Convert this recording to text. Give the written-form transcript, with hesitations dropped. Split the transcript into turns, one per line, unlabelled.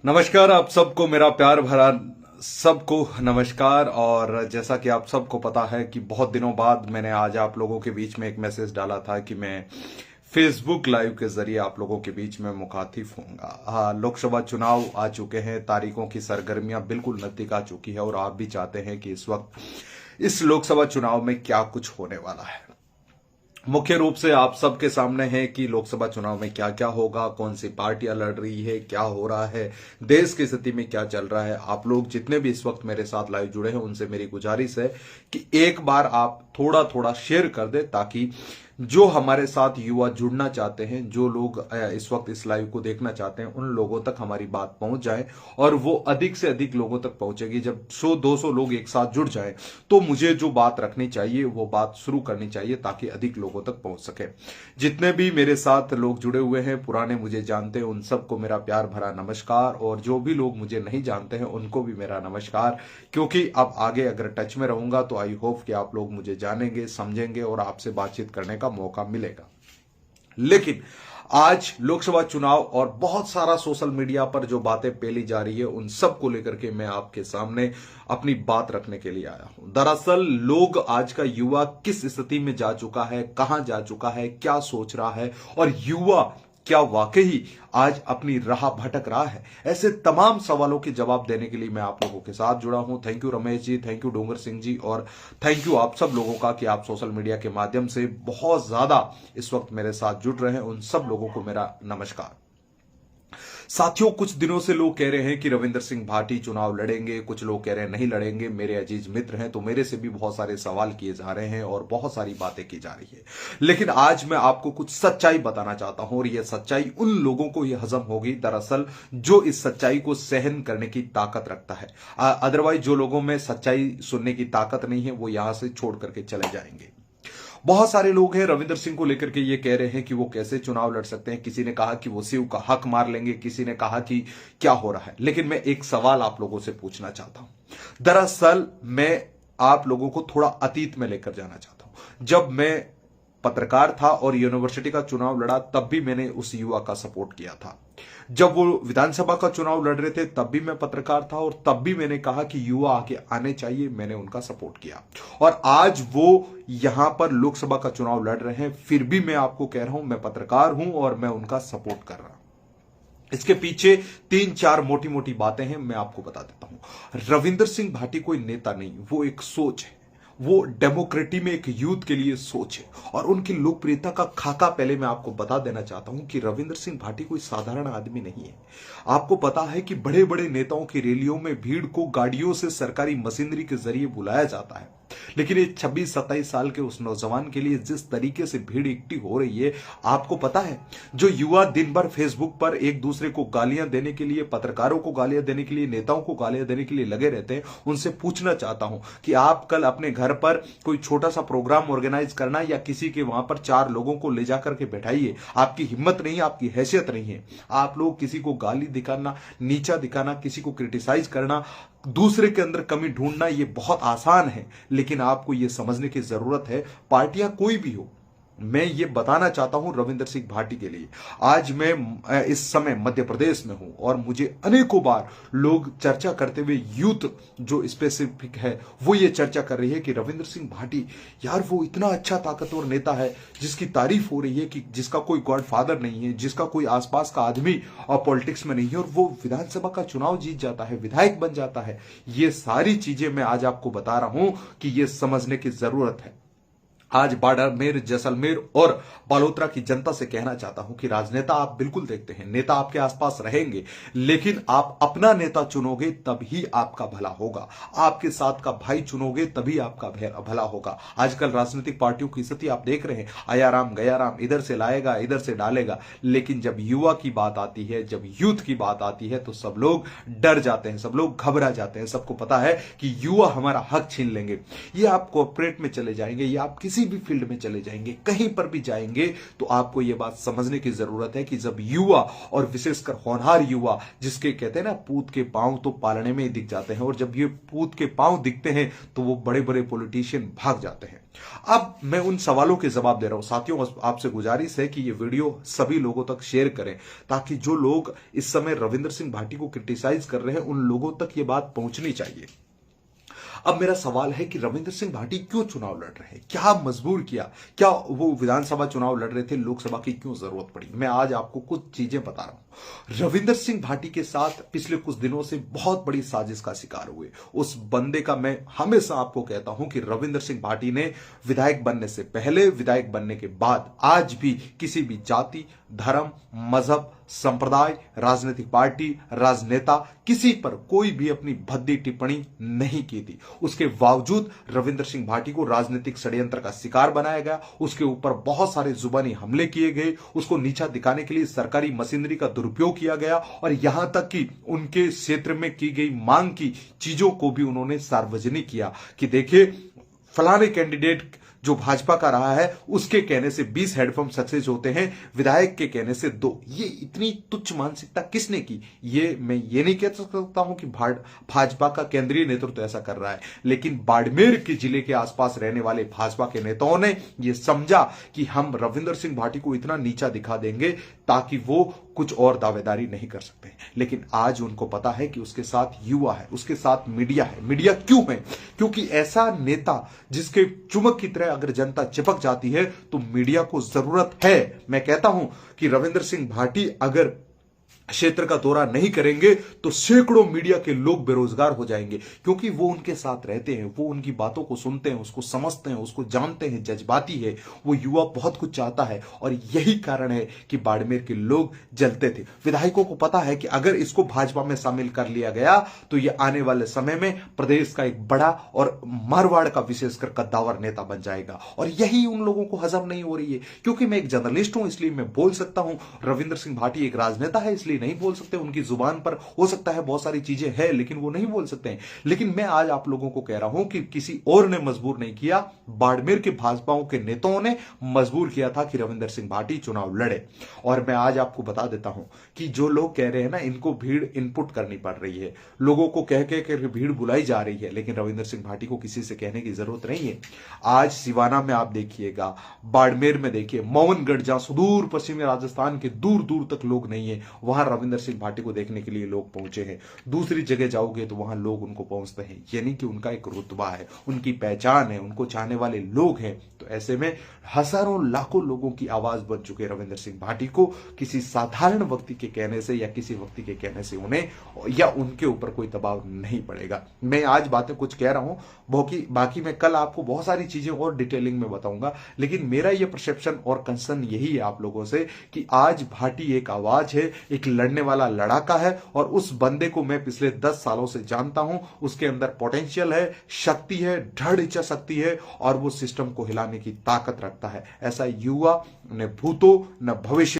नमस्कार आप सबको, मेरा प्यार भरा सबको नमस्कार। और जैसा कि आप सबको पता है कि बहुत दिनों बाद मैंने आज आप लोगों के बीच में एक मैसेज डाला था कि मैं फेसबुक लाइव के जरिए आप लोगों के बीच में मुखातिब होऊंगा। हाँ, लोकसभा चुनाव आ चुके हैं, तारीखों की सरगर्मियां बिल्कुल नजदीक आ चुकी है और आप भी चाहते हैं कि इस वक्त इस लोकसभा चुनाव में क्या कुछ होने वाला है। मुख्य रूप से आप सबके सामने है कि लोकसभा चुनाव में क्या क्या होगा, कौन सी पार्टियां लड़ रही है, क्या हो रहा है, देश की स्थिति में क्या चल रहा है। आप लोग जितने भी इस वक्त मेरे साथ लाइव जुड़े हैं उनसे मेरी गुजारिश है कि एक बार आप थोड़ा थोड़ा शेयर कर दे, ताकि जो हमारे साथ युवा जुड़ना चाहते हैं, जो लोग इस वक्त इस लाइव को देखना चाहते हैं, उन लोगों तक हमारी बात पहुंच जाए और वो अधिक से अधिक लोगों तक पहुंचेगी। जब 100-200 लोग एक साथ जुड़ जाए तो मुझे जो बात रखनी चाहिए वो बात शुरू करनी चाहिए, ताकि अधिक लोगों तक पहुंच सके। जितने भी मेरे साथ लोग जुड़े हुए हैं, पुराने मुझे जानते हैं, उन सबको मेरा प्यार भरा नमस्कार। और जो भी लोग मुझे नहीं जानते हैं उनको भी मेरा नमस्कार, क्योंकि अब आगे अगर टच में रहूंगा तो आई होप कि आप लोग मुझे जानेंगे, समझेंगे और आपसे बातचीत करने का मौका मिलेगा। लेकिन आज लोकसभा चुनाव और बहुत सारा सोशल मीडिया पर जो बातें फैली जा रही है, उन सब को लेकर के मैं आपके सामने अपनी बात रखने के लिए आया हूं। दरअसल लोग, आज का युवा किस स्थिति में जा चुका है, कहां जा चुका है, क्या सोच रहा है, और युवा क्या वाकई आज अपनी राह भटक रहा है, ऐसे तमाम सवालों के जवाब देने के लिए मैं आप लोगों के साथ जुड़ा हूं। Thank you Ramesh ji, thank you Dongar Singh जी, और थैंक यू आप सब लोगों का कि आप सोशल मीडिया के माध्यम से बहुत ज्यादा इस वक्त मेरे साथ जुड़ रहे हैं। उन सब लोगों को मेरा नमस्कार। साथियों, कुछ दिनों से लोग कह रहे हैं कि रविंद्र सिंह भाटी चुनाव लड़ेंगे, कुछ लोग कह रहे हैं नहीं लड़ेंगे। मेरे अजीज मित्र हैं तो मेरे से भी बहुत सारे सवाल किए जा रहे हैं और बहुत सारी बातें की जा रही है। लेकिन आज मैं आपको कुछ सच्चाई बताना चाहता हूं, और यह सच्चाई उन लोगों को यह हजम होगी दरअसल जो इस सच्चाई को सहन करने की ताकत रखता है। अदरवाइज जो लोगों में सच्चाई सुनने की ताकत नहीं है वो यहां से छोड़ करके चले जाएंगे। बहुत सारे लोग हैं रविंद्र सिंह को लेकर के ये कह रहे हैं कि वो कैसे चुनाव लड़ सकते हैं। किसी ने कहा कि वो शिव का हक मार लेंगे, किसी ने कहा कि क्या हो रहा है। लेकिन मैं एक सवाल आप लोगों से पूछना चाहता हूं। दरअसल मैं आप लोगों को थोड़ा अतीत में लेकर जाना चाहता हूं। जब मैं पत्रकार था और यूनिवर्सिटी का चुनाव लड़ा, तब भी मैंने उस युवा का सपोर्ट किया था। जब वो विधानसभा का चुनाव लड़ रहे थे तब भी मैं पत्रकार था और तब भी मैंने कहा कि युवा आगे आने चाहिए, मैंने उनका सपोर्ट किया। और आज वो यहां पर लोकसभा का चुनाव लड़ रहे हैं, फिर भी मैं आपको कह रहा हूं मैं पत्रकार हूं और मैं उनका सपोर्ट कर रहा हूं। इसके पीछे 3-4 मोटी मोटी बातें हैं, मैं आपको बता देता हूं। रविंद्र सिंह भाटी कोई नेता नहीं, वो एक सोच है। वो डेमोक्रेटी में एक यूथ के लिए सोच है। और उनकी लोकप्रियता का खाका पहले मैं आपको बता देना चाहता हूं कि रविंद्र सिंह भाटी कोई साधारण आदमी नहीं है। आपको पता है कि बड़े बड़े नेताओं की रैलियों में भीड़ को गाड़ियों से सरकारी मशीनरी के जरिए बुलाया जाता है, लेकिन ये 26-27 साल के उस नौजवान के लिए जिस तरीके से भीड़ इकट्ठी हो रही है, आपको पता है। जो युवा दिन भर फेसबुक पर एक दूसरे को गालियां देने के लिए, पत्रकारों को गालियां देने के लिए, नेताओं को गालियां देने के लिए लगे रहते हैं, उनसे पूछना चाहता हूं कि आप कल अपने घर पर कोई छोटा सा प्रोग्राम ऑर्गेनाइज करना या किसी के वहां पर 4 लोगों को ले जाकर के बैठाइए। आपकी हिम्मत नहीं, आपकी हैसियत नहीं है। आप लोग किसी को गाली दिखाना, नीचा दिखाना, किसी को क्रिटिसाइज करना, दूसरे के अंदर कमी ढूंढना, ये बहुत आसान है। लेकिन आपको ये समझने की जरूरत है, पार्टियां कोई भी हो, मैं ये बताना चाहता हूं रविंद्र सिंह भाटी के लिए। आज मैं इस समय मध्य प्रदेश में हूं और मुझे अनेकों बार लोग चर्चा करते हुए, यूथ जो स्पेसिफिक है वो ये चर्चा कर रही है कि रविंद्र सिंह भाटी यार वो इतना अच्छा ताकतवर नेता है जिसकी तारीफ हो रही है, कि जिसका कोई गॉडफादर नहीं है, जिसका कोई आसपास का आदमी और पॉलिटिक्स में नहीं है, और वो विधानसभा का चुनाव जीत जाता है, विधायक बन जाता है। ये सारी चीजें मैं आज आपको बता रहा हूं कि ये समझने की जरूरत है। आज बाड़मेर, जैसलमेर और बालोतरा की जनता से कहना चाहता हूं कि राजनेता आप बिल्कुल देखते हैं, नेता आपके आसपास रहेंगे, लेकिन आप अपना नेता चुनोगे तभी आपका भला होगा। आपके साथ का भाई चुनोगे तभी आपका भला होगा। आजकल राजनीतिक पार्टियों की स्थिति आप देख रहे हैं, आया राम गया राम, इधर से लाएगा इधर से डालेगा। लेकिन जब युवा की बात आती है, जब यूथ की बात आती है, तो सब लोग डर जाते हैं, सब लोग घबरा जाते हैं। सबको पता है कि युवा हमारा हक छीन लेंगे। ये आप कॉर्पोरेट में चले जाएंगे या आप किसी किसी भी फील्ड में चले जाएंगे, कहीं पर भी जाएंगे, तो आपको यह बात समझने की जरूरत है कि जब युवा, और विशेषकर होनहार युवा, जिसके कहते हैं ना पूत के पांव तो पालने में ही दिख जाते हैं, और जब ये पूत के पांव दिखते हैं तो वो बड़े बड़े पॉलिटिशियन भाग जाते हैं। अब मैं उन सवालों के जवाब दे रहा हूं। साथियों, आपसे गुजारिश है कि ये वीडियो सभी लोगों तक शेयर करें, ताकि जो लोग इस समय रविंद्र सिंह भाटी को क्रिटिसाइज कर रहे हैं उन लोगों तक ये बात पहुंचनी चाहिए। अब मेरा सवाल है कि रविंद्र सिंह भाटी क्यों चुनाव लड़ रहे हैं, क्या मजबूर किया, क्या वो विधानसभा चुनाव लड़ रहे थे, लोकसभा की क्यों जरूरत पड़ी। मैं आज आपको कुछ चीजें बता रहा हूं। रविंद्र सिंह भाटी के साथ पिछले कुछ दिनों से बहुत बड़ी साजिश का शिकार हुए। उस बंदे का मैं हमेशा आपको कहता हूं कि रविंद्र सिंह भाटी ने विधायक बनने से पहले, विधायक बनने के बाद, आज भी किसी भी जाति, धर्म, मजहब, संप्रदाय, राजनीतिक पार्टी, राजनेता, किसी पर कोई भी अपनी भद्दी टिप्पणी नहीं की थी। उसके बावजूद रविंद्र सिंह भाटी को राजनीतिक षड्यंत्र का शिकार बनाया गया, उसके ऊपर बहुत सारे जुबानी हमले किए गए, उसको नीचा दिखाने के लिए सरकारी मशीनरी का दुरुपयोग किया गया, और यहां तक कि उनके क्षेत्र में की गई मांग की चीजों को भी उन्होंने सार्वजनिक किया कि देखिए फलाने कैंडिडेट जो भाजपा का रहा है उसके कहने से 20 हेडपंप सक्सेस होते हैं, विधायक के कहने से 2। ये इतनी तुच्छ मानसिकता किसने की? ये मैं ये नहीं कह सकता हूं कि भाजपा का केंद्रीय नेतृत्व ऐसा कर रहा है, लेकिन बाड़मेर के जिले के आसपास रहने वाले भाजपा के नेताओं ने यह समझा कि हम रविंद्र सिंह भाटी को इतना नीचा दिखा देंगे ताकि वो कुछ और दावेदारी नहीं कर सकते। लेकिन आज उनको पता है कि उसके साथ युवा है, उसके साथ मीडिया है। मीडिया क्यों है? क्योंकि ऐसा नेता जिसके चुमक की तरह अगर जनता चिपक जाती है तो मीडिया को जरूरत है। मैं कहता हूं कि रविंद्र सिंह भाटी अगर क्षेत्र का दौरा नहीं करेंगे तो सैकड़ों मीडिया के लोग बेरोजगार हो जाएंगे, क्योंकि वो उनके साथ रहते हैं, वो उनकी बातों को सुनते हैं, उसको समझते हैं, उसको जानते हैं, जज्बाती है। वो युवा बहुत कुछ चाहता है, और यही कारण है कि बाड़मेर के लोग जलते थे। विधायकों को पता है कि अगर इसको भाजपा में शामिल कर लिया गया तो ये आने वाले समय में प्रदेश का एक बड़ा और मारवाड़ का विशेषकर कद्दावर नेता बन जाएगा, और यही उन लोगों को हजम नहीं हो रही है। क्योंकि मैं एक जर्नलिस्ट हूं इसलिए मैं बोल सकता हूं, रविंद्र सिंह भाटी एक राजनेता है इसलिए नहीं बोल सकते। उनकी जुबान पर हो सकता है बहुत सारी चीजें हैं लेकिन वो नहीं बोल सकते हैं। लेकिन मैं आज आप लोगों को कह रहा हूं कि किसी और ने मजबूर नहीं किया, बाड़मेर के भाजपाओं के नेताओं ने मजबूर किया था कि रविंद्र सिंह भाटी चुनाव लड़े। और मैं आज आपको बता देता हूं कि जो लोग कह रहे हैं ना इनको भीड़ इनपुट करनी पड़ रही है, लोगों को कह के भीड़ बुलाई जा रही है, लेकिन रविंद्र सिंह भाटी को किसी से कहने की जरूरत नहीं है। आज सिवाना में आप देखिएगा, बाड़मेर में देखिए, मोहनगढ़ जहां सुदूर पश्चिमी राजस्थान के दूर दूर तक लोग नहीं है, वहां रविंद्र सिंह भाटी को देखने के लिए लोग पहुंचे हैं। दूसरी जगह जाओगे तो वहां लोग उनको पहुंचते हैं, यानी कि उनका एक रुतबा है, उनकी पहचान है, उनको चाहने वाले लोग हैं। तो ऐसे में हजारों लाखों लोगों की आवाज बन चुके रविंद्र सिंह भाटी को किसी साधारण व्यक्ति के कहने से या किसी व्यक्ति के कहने से उन्हें या उनके ऊपर कोई दबाव नहीं पड़ेगा। मैं आज बातें कुछ कह रहा हूं, बाकी मैं कल आपको बहुत सारी चीजें और डिटेलिंग में बताऊंगा, लेकिन मेरा यह परसेप्शन और कंसर्न यही है आप लोगों से कि आज भाटी एक आवाज है, एक लड़ने वाला लड़ाका है, और उस बंदे को मैं पिछले 10 सालों से जानता हूं। उसके अंदर पोटेंशियल है, शक्ति है, दृढ़ इच्छा शक्ति है, और वो सिस्टम को हिलाने की ताकत रखता है। ऐसा युवा न भूतो न भविष्य